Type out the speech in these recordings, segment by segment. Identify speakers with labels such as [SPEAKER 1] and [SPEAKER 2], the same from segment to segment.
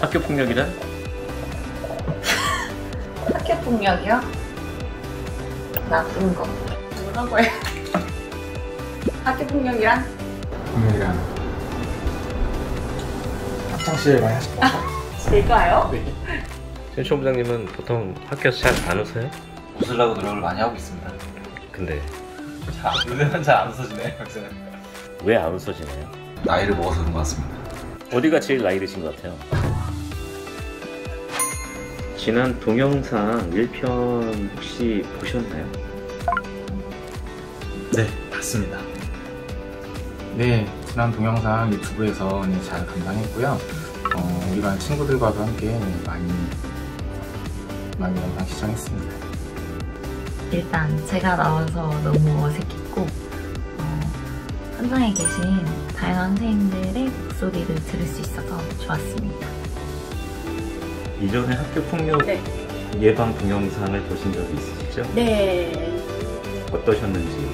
[SPEAKER 1] 학교 폭력이란?
[SPEAKER 2] 학교 폭력이요? 나쁜 거. 뭐라고 해? 학교 폭력이란?
[SPEAKER 3] 폭력이란 학창시절 많이 하실 거죠?
[SPEAKER 2] 제가요?
[SPEAKER 3] 네.
[SPEAKER 1] 최 부장님은 보통 학교에서 잘 안 웃어요?
[SPEAKER 4] 웃으려고 노력을 많이 하고 있습니다.
[SPEAKER 1] 근데
[SPEAKER 4] 요새는 잘 안 웃어지네요. 요새는.
[SPEAKER 1] 왜 안 웃어지나요?
[SPEAKER 4] 나이를 먹어서 그런 것 같습니다.
[SPEAKER 1] 어디가 제일 나이 드신 것 같아요? 지난 동영상 1편 혹시 보셨나요?
[SPEAKER 3] 네, 봤습니다. 네, 지난 동영상 유튜브에서 잘 감상했고요. 우리 반 친구들과도 함께 많이 영상 시청했습니다.
[SPEAKER 2] 일단 제가 나와서 너무 어색했고 현장에 계신 다양한 선생님들의 목소리를 들을 수 있어서 좋았습니다.
[SPEAKER 1] 이전에 학교 폭력
[SPEAKER 5] 네.
[SPEAKER 1] 예방 동영상을 보신 적이 있으시죠?
[SPEAKER 5] 네.
[SPEAKER 1] 어떠셨는지?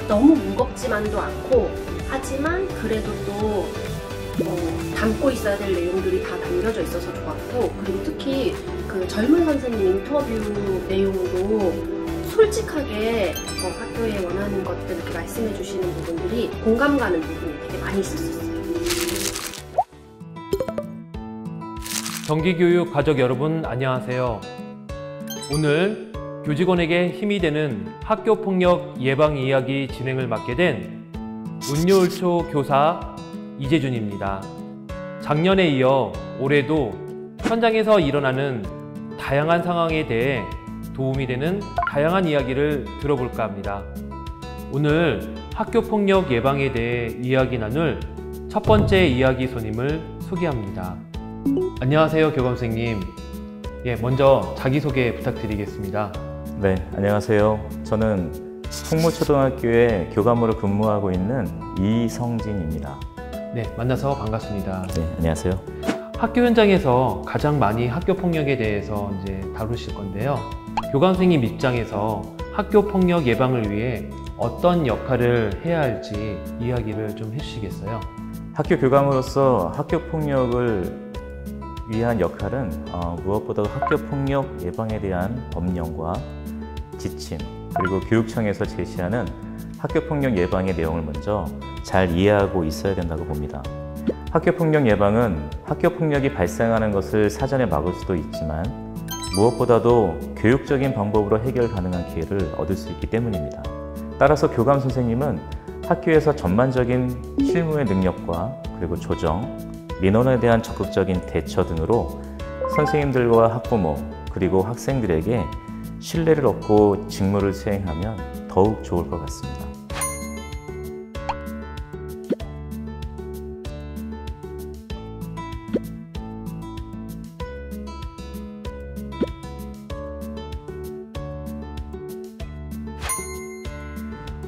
[SPEAKER 5] 너무 무겁지만도 않고 하지만 그래도 또 담고 있어야 될 내용들이 다 담겨져 있어서 좋았고, 그리고 특히 그 젊은 선생님 인터뷰 내용도 솔직하게 학교에 원하는 것들 이렇게 말씀해 주시는 부분들이 공감 가는 부분이 되게 많이 있었어요.
[SPEAKER 6] 정기교육 가족 여러분 안녕하세요. 오늘 교직원에게 힘이 되는 학교폭력 예방 이야기 진행을 맡게 된 운요울초 교사 이재준입니다. 작년에 이어 올해도 현장에서 일어나는 다양한 상황에 대해 도움이 되는 다양한 이야기를 들어볼까 합니다. 오늘 학교폭력 예방에 대해 이야기 나눌 첫 번째 이야기 손님을 소개합니다. 안녕하세요, 교감선생님. 먼저 자기소개 부탁드리겠습니다.
[SPEAKER 7] 네, 안녕하세요. 저는 풍무초등학교에 교감으로 근무하고 있는 이성진입니다.
[SPEAKER 6] 네, 만나서 반갑습니다.
[SPEAKER 7] 네, 안녕하세요.
[SPEAKER 6] 학교 현장에서 가장 많이 학교 폭력에 대해서 이제 다루실 건데요. 교감 선생님 입장에서 학교 폭력 예방을 위해 어떤 역할을 해야 할지 이야기를 좀 해주시겠어요?
[SPEAKER 7] 학교 교감으로서 학교 폭력을 위한 역할은 무엇보다도 학교 폭력 예방에 대한 법령과 지침, 그리고 교육청에서 제시하는 학교 폭력 예방의 내용을 먼저 잘 이해하고 있어야 된다고 봅니다. 학교 폭력 예방은 학교 폭력이 발생하는 것을 사전에 막을 수도 있지만 무엇보다도 교육적인 방법으로 해결 가능한 기회를 얻을 수 있기 때문입니다. 따라서 교감 선생님은 학교에서 전반적인 실무의 능력과 그리고 조정, 민원에 대한 적극적인 대처 등으로 선생님들과 학부모 그리고 학생들에게 신뢰를 얻고 직무를 수행하면 더욱 좋을 것 같습니다.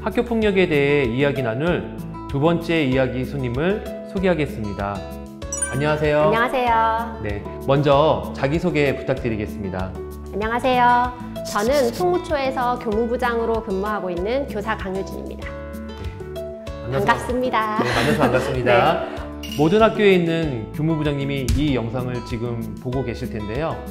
[SPEAKER 6] 학교 폭력에 대해 이야기 나눌 두 번째 이야기 손님을 소개하겠습니다. 안녕하세요.
[SPEAKER 5] 안녕하세요.
[SPEAKER 6] 네, 먼저 자기소개 부탁드리겠습니다.
[SPEAKER 5] 안녕하세요. 저는 풍무초에서 교무부장으로 근무하고 있는 교사 강유진입니다. 반갑습니다.
[SPEAKER 6] 네, 만나서 반갑습니다. 모든 학교에 있는 교무부장님이 이 영상을 지금 보고 계실 텐데요.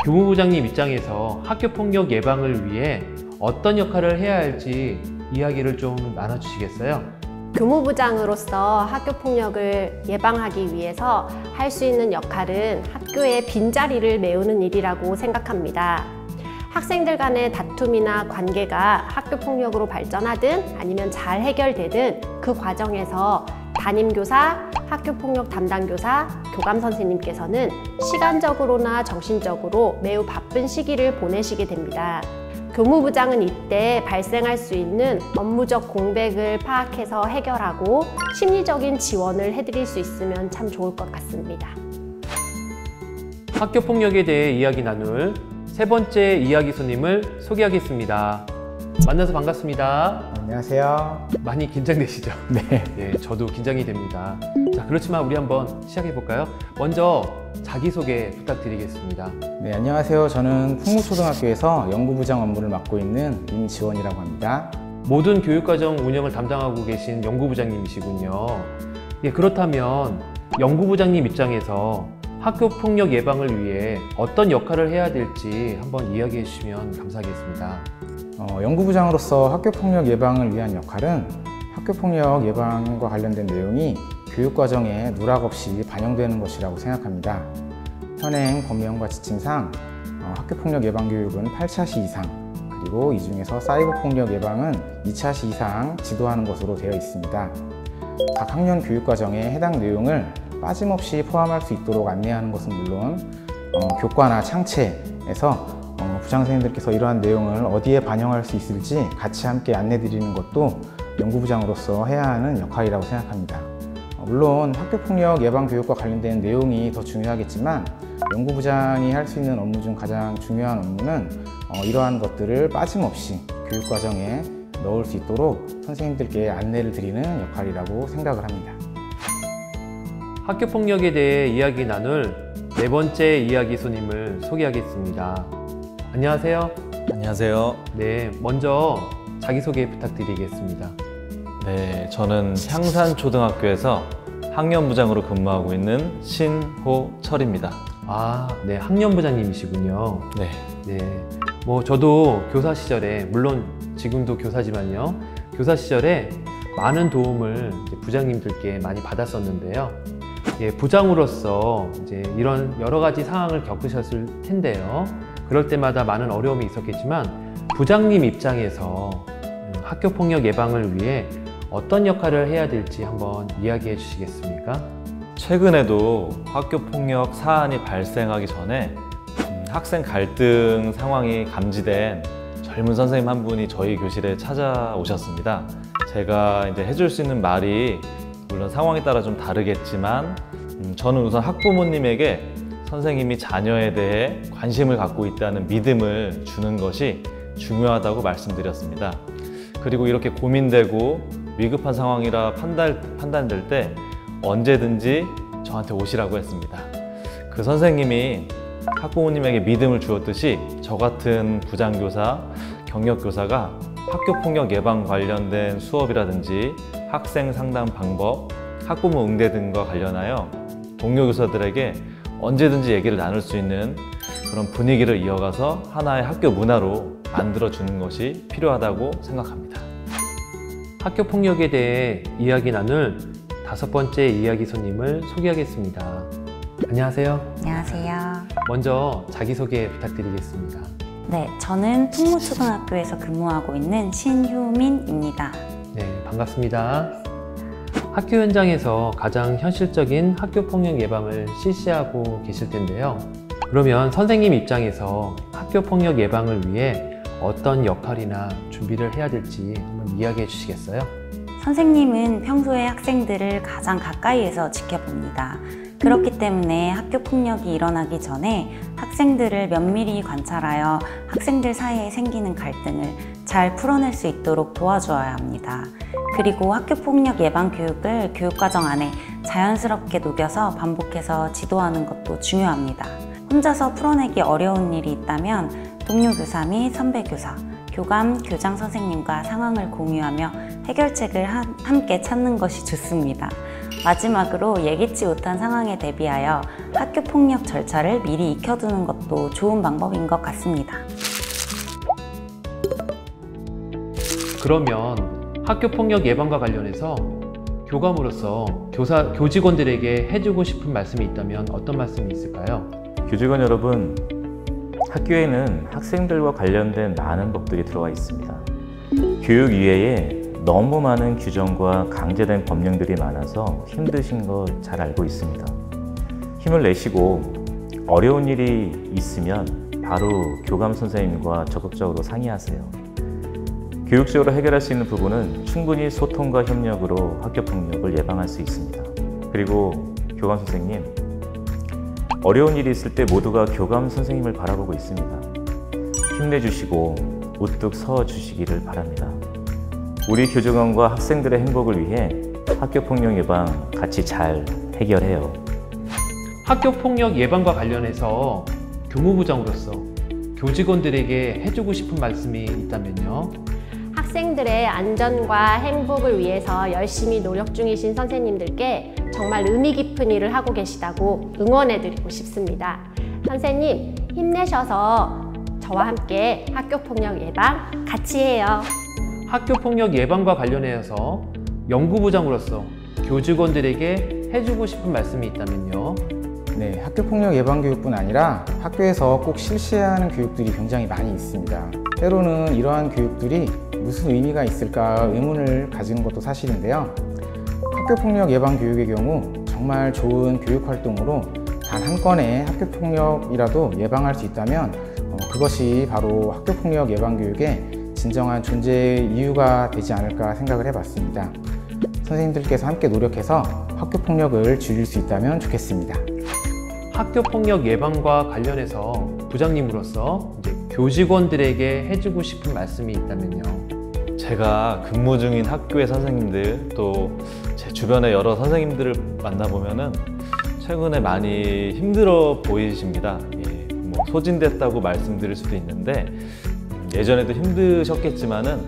[SPEAKER 6] 교무부장님 입장에서 학교 폭력 예방을 위해 어떤 역할을 해야 할지 이야기를 좀 나눠주시겠어요?
[SPEAKER 5] 교무부장으로서 학교폭력을 예방하기 위해서 할 수 있는 역할은 학교의 빈자리를 메우는 일이라고 생각합니다. 학생들 간의 다툼이나 관계가 학교폭력으로 발전하든 아니면 잘 해결되든 그 과정에서 담임교사, 학교폭력 담당교사, 교감선생님께서는 시간적으로나 정신적으로 매우 바쁜 시기를 보내시게 됩니다. 교무부장은 이때 발생할 수 있는 업무적 공백을 파악해서 해결하고 심리적인 지원을 해드릴 수 있으면 참 좋을 것 같습니다.
[SPEAKER 6] 학교 폭력에 대해 이야기 나눌 세 번째 이야기 손님을 소개하겠습니다. 만나서 반갑습니다.
[SPEAKER 3] 안녕하세요.
[SPEAKER 6] 많이 긴장되시죠?
[SPEAKER 3] 네.
[SPEAKER 6] 네, 저도 긴장이 됩니다. 자, 그렇지만 우리 한번 시작해 볼까요? 먼저 자기소개 부탁드리겠습니다.
[SPEAKER 3] 네, 안녕하세요. 저는 풍무초등학교에서 연구부장 업무를 맡고 있는 임지원이라고 합니다.
[SPEAKER 6] 모든 교육과정 운영을 담당하고 계신 연구부장님이시군요. 그렇다면 연구부장님 입장에서 학교 폭력 예방을 위해 어떤 역할을 해야 될지 한번 이야기해 주시면 감사하겠습니다.
[SPEAKER 3] 연구부장으로서 학교폭력 예방을 위한 역할은 학교폭력 예방과 관련된 내용이 교육과정에 누락 없이 반영되는 것이라고 생각합니다. 현행 법령과 지침상 학교폭력 예방 교육은 8차시 이상, 그리고 이 중에서 사이버폭력 예방은 2차시 이상 지도하는 것으로 되어 있습니다. 각 학년 교육과정에 해당 내용을 빠짐없이 포함할 수 있도록 안내하는 것은 물론 교과나 창체에서 부장 선생님들께서 이러한 내용을 어디에 반영할 수 있을지 같이 함께 안내 드리는 것도 연구부장으로서 해야 하는 역할이라고 생각합니다. 물론 학교폭력 예방 교육과 관련된 내용이 더 중요하겠지만 연구부장이 할 수 있는 업무 중 가장 중요한 업무는 이러한 것들을 빠짐없이 교육과정에 넣을 수 있도록 선생님들께 안내를 드리는 역할이라고 생각을 합니다.
[SPEAKER 6] 학교 폭력에 대해 이야기 나눌 네 번째 이야기 손님을 소개하겠습니다. 안녕하세요.
[SPEAKER 8] 안녕하세요.
[SPEAKER 6] 네, 먼저 자기소개 부탁드리겠습니다.
[SPEAKER 8] 네, 저는 향산초등학교에서 학년부장으로 근무하고 있는 신호철입니다.
[SPEAKER 6] 아, 네, 학년부장님이시군요.
[SPEAKER 8] 네.
[SPEAKER 6] 네, 저도 교사 시절에, 물론 지금도 교사지만요, 교사 시절에 많은 도움을 부장님들께 많이 받았었는데요. 예, 부장으로서 이제 이런 여러 가지 상황을 겪으셨을 텐데요. 그럴 때마다 많은 어려움이 있었겠지만 부장님 입장에서 학교 폭력 예방을 위해 어떤 역할을 해야 될지 한번 이야기해 주시겠습니까?
[SPEAKER 8] 최근에도 학교 폭력 사안이 발생하기 전에 학생 갈등 상황이 감지된 젊은 선생님 한 분이 저희 교실에 찾아오셨습니다. 제가 이제 해줄 수 있는 말이 물론 상황에 따라 좀 다르겠지만 저는 우선 학부모님에게 선생님이 자녀에 대해 관심을 갖고 있다는 믿음을 주는 것이 중요하다고 말씀드렸습니다. 그리고 이렇게 고민되고 위급한 상황이라 판단될 때 언제든지 저한테 오시라고 했습니다. 그 선생님이 학부모님에게 믿음을 주었듯이 저 같은 부장교사, 경력교사가 학교폭력 예방 관련된 수업이라든지 학생 상담 방법, 학부모 응대 등과 관련하여 동료 교사들에게 언제든지 얘기를 나눌 수 있는 그런 분위기를 이어가서 하나의 학교 문화로 만들어주는 것이 필요하다고 생각합니다.
[SPEAKER 6] 학교 폭력에 대해 이야기 나눌 다섯 번째 이야기 손님을 소개하겠습니다. 안녕하세요.
[SPEAKER 9] 안녕하세요.
[SPEAKER 6] 먼저 자기소개 부탁드리겠습니다.
[SPEAKER 9] 네, 저는 풍무초등학교에서 근무하고 있는 신효민입니다.
[SPEAKER 6] 네, 반갑습니다. 학교 현장에서 가장 현실적인 학교 폭력 예방을 실시하고 계실 텐데요. 그러면 선생님 입장에서 학교 폭력 예방을 위해 어떤 역할이나 준비를 해야 될지 한번 이야기해 주시겠어요?
[SPEAKER 9] 선생님은 평소에 학생들을 가장 가까이에서 지켜봅니다. 그렇기 때문에 학교 폭력이 일어나기 전에 학생들을 면밀히 관찰하여 학생들 사이에 생기는 갈등을 잘 풀어낼 수 있도록 도와주어야 합니다. 그리고 학교 폭력 예방 교육을 교육과정 안에 자연스럽게 녹여서 반복해서 지도하는 것도 중요합니다. 혼자서 풀어내기 어려운 일이 있다면 동료 교사 및 선배 교사, 교감, 교장 선생님과 상황을 공유하며 해결책을 함께 찾는 것이 좋습니다. 마지막으로 예기치 못한 상황에 대비하여 학교 폭력 절차를 미리 익혀두는 것도 좋은 방법인 것 같습니다.
[SPEAKER 6] 그러면 학교 폭력 예방과 관련해서 교감으로서 교직원들에게 해주고 싶은 말씀이 있다면 어떤 말씀이 있을까요?
[SPEAKER 7] 교직원 여러분, 학교에는 학생들과 관련된 많은 법들이 들어와 있습니다. 교육 이외에 너무 많은 규정과 강제된 법령들이 많아서 힘드신 거 잘 알고 있습니다. 힘을 내시고 어려운 일이 있으면 바로 교감 선생님과 적극적으로 상의하세요. 교육적으로 해결할 수 있는 부분은 충분히 소통과 협력으로 학교폭력을 예방할 수 있습니다. 그리고 교감 선생님, 어려운 일이 있을 때 모두가 교감 선생님을 바라보고 있습니다. 힘내주시고 우뚝 서주시기를 바랍니다. 우리 교직원과 학생들의 행복을 위해 학교폭력 예방 같이 잘 해결해요.
[SPEAKER 6] 학교 폭력 예방과 관련해서 교무부장으로서 교직원들에게 해주고 싶은 말씀이 있다면요?
[SPEAKER 5] 학생들의 안전과 행복을 위해서 열심히 노력 중이신 선생님들께 정말 의미 깊은 일을 하고 계시다고 응원해드리고 싶습니다. 선생님, 힘내셔서 저와 함께 학교폭력 예방 같이 해요.
[SPEAKER 6] 학교폭력 예방과 관련해서 연구부장으로서 교직원들에게 해주고 싶은 말씀이 있다면요?
[SPEAKER 3] 네, 학교폭력 예방 교육뿐 아니라 학교에서 꼭 실시해야 하는 교육들이 굉장히 많이 있습니다. 때로는 이러한 교육들이 무슨 의미가 있을까 의문을 가지는 것도 사실인데요. 학교폭력 예방 교육의 경우 정말 좋은 교육 활동으로 단 한 건의 학교폭력이라도 예방할 수 있다면 그것이 바로 학교폭력 예방 교육의 진정한 존재의 이유가 되지 않을까 생각을 해봤습니다. 선생님들께서 함께 노력해서 학교폭력을 줄일 수 있다면 좋겠습니다.
[SPEAKER 6] 학교폭력 예방과 관련해서 부장님으로서 이제 교직원들에게 해주고 싶은 말씀이 있다면요?
[SPEAKER 8] 제가 근무 중인 학교의 선생님들 또 제 주변의 여러 선생님들을 만나보면은 최근에 많이 힘들어 보이십니다. 예, 뭐 소진됐다고 말씀드릴 수도 있는데 예전에도 힘드셨겠지만은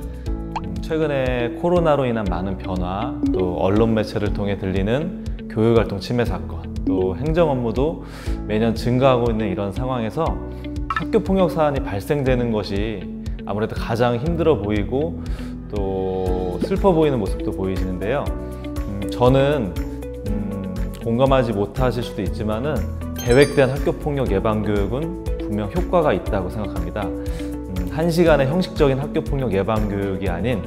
[SPEAKER 8] 최근에 코로나로 인한 많은 변화, 또 언론 매체를 통해 들리는 교육활동 침해 사건, 또 행정 업무도 매년 증가하고 있는 이런 상황에서 학교폭력 사안이 발생되는 것이 아무래도 가장 힘들어 보이고 또 슬퍼 보이는 모습도 보이시는데요. 저는 공감하지 못하실 수도 있지만은 계획된 학교폭력 예방 교육은 분명 효과가 있다고 생각합니다. 1시간의 형식적인 학교폭력 예방 교육이 아닌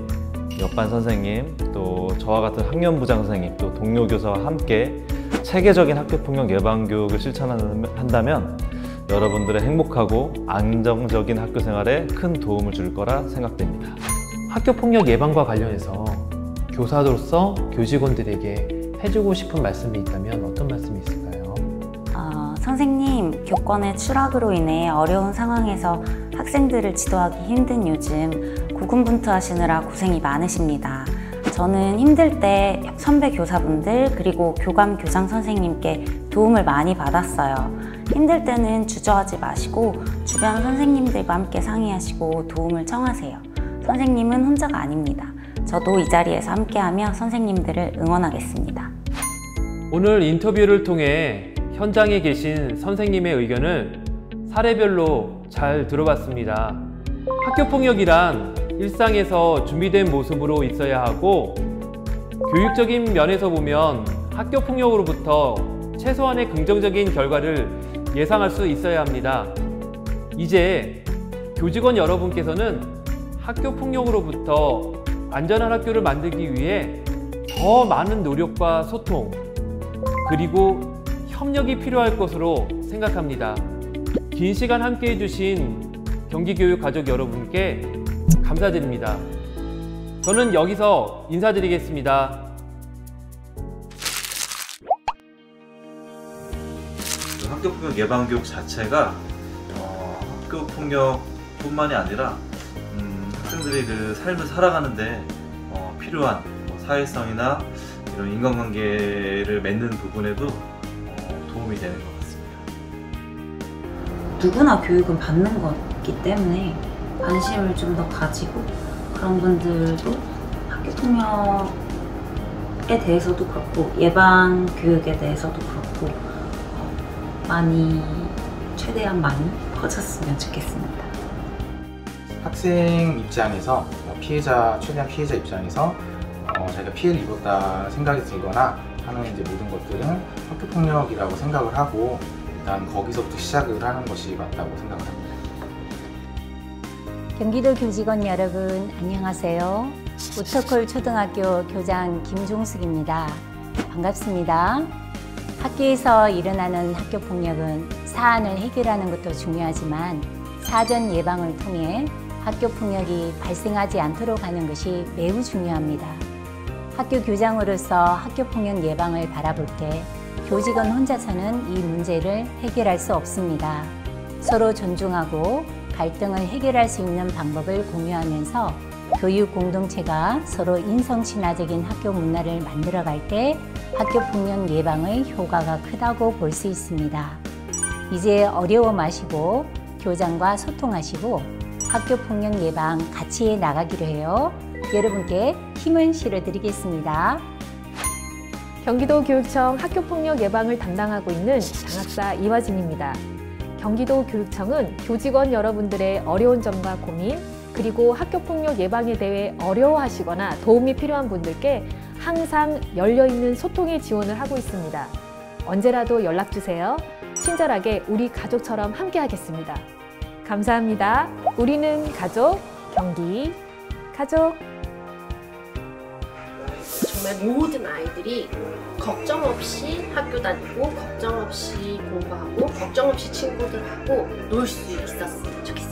[SPEAKER 8] 옆반 선생님, 또 저와 같은 학년부장 선생님, 또 동료 교사와 함께 체계적인 학교폭력 예방 교육을 실천한다면 여러분들의 행복하고 안정적인 학교 생활에 큰 도움을 줄 거라 생각됩니다.
[SPEAKER 6] 학교폭력 예방과 관련해서 교사로서 교직원들에게 해주고 싶은 말씀이 있다면 어떤 말씀이 있을까요?
[SPEAKER 9] 선생님, 교권의 추락으로 인해 어려운 상황에서 학생들을 지도하기 힘든 요즘 고군분투하시느라 고생이 많으십니다. 저는 힘들 때 선배 교사분들 그리고 교감 교장 선생님께 도움을 많이 받았어요. 힘들 때는 주저하지 마시고 주변 선생님들과 함께 상의하시고 도움을 청하세요. 선생님은 혼자가 아닙니다. 저도 이 자리에서 함께하며 선생님들을 응원하겠습니다.
[SPEAKER 6] 오늘 인터뷰를 통해 현장에 계신 선생님의 의견을 사례별로 잘 들어봤습니다. 학교폭력이란 일상에서 준비된 모습으로 있어야 하고 교육적인 면에서 보면 학교폭력으로부터 최소한의 긍정적인 결과를 예상할 수 있어야 합니다. 이제 교직원 여러분께서는 학교폭력으로부터 안전한 학교를 만들기 위해 더 많은 노력과 소통 그리고 협력이 필요할 것으로 생각합니다. 긴 시간 함께 해주신 경기교육 가족 여러분께 감사드립니다. 저는 여기서 인사드리겠습니다.
[SPEAKER 4] 학교폭력 예방교육 자체가 학교폭력뿐만이 아니라 학생들이 그 삶을 살아가는데 필요한 사회성이나 이런 인간관계를 맺는 부분에도 도움이 되는 것 같습니다.
[SPEAKER 9] 누구나 교육은 받는 거기 때문에 관심을 좀 더 가지고 그런 분들도 학교폭력에 대해서도 그렇고 예방 교육에 대해서도 그렇고 최대한 많이 퍼졌으면 좋겠습니다.
[SPEAKER 3] 학생 입장에서 최대한 피해자 입장에서 자기가 피해를 입었다 생각이 들거나 하는 이제 모든 것들은 학교폭력이라고 생각을 하고 일단 거기서부터 시작을 하는 것이 맞다고 생각을 합니다.
[SPEAKER 10] 경기도 교직원 여러분 안녕하세요. 우터콜 초등학교 교장 김종숙입니다. 반갑습니다. 학교에서 일어나는 학교폭력은 사안을 해결하는 것도 중요하지만 사전 예방을 통해 학교폭력이 발생하지 않도록 하는 것이 매우 중요합니다. 학교 교장으로서 학교폭력 예방을 바라볼 때 교직원 혼자서는 이 문제를 해결할 수 없습니다. 서로 존중하고 갈등을 해결할 수 있는 방법을 공유하면서 교육 공동체가 서로 인성친화적인 학교 문화를 만들어갈 때 학교폭력 예방의 효과가 크다고 볼 수 있습니다. 이제 어려워 마시고 교장과 소통하시고 학교폭력 예방 같이 해 나가기로 해요. 여러분께 힘을 실어드리겠습니다.
[SPEAKER 11] 경기도 교육청 학교폭력 예방을 담당하고 있는 장학사 이화진입니다. 경기도 교육청은 교직원 여러분들의 어려운 점과 고민, 그리고 학교폭력 예방에 대해 어려워하시거나 도움이 필요한 분들께 항상 열려있는 소통의 지원을 하고 있습니다. 언제라도 연락주세요. 친절하게 우리 가족처럼 함께하겠습니다. 감사합니다. 우리는 가족, 경기 가족.
[SPEAKER 5] 정말 모든 아이들이 걱정 없이 학교 다니고 걱정 없이 공부하고 걱정 없이 친구들하고 놀 수 있었으면 좋겠어요.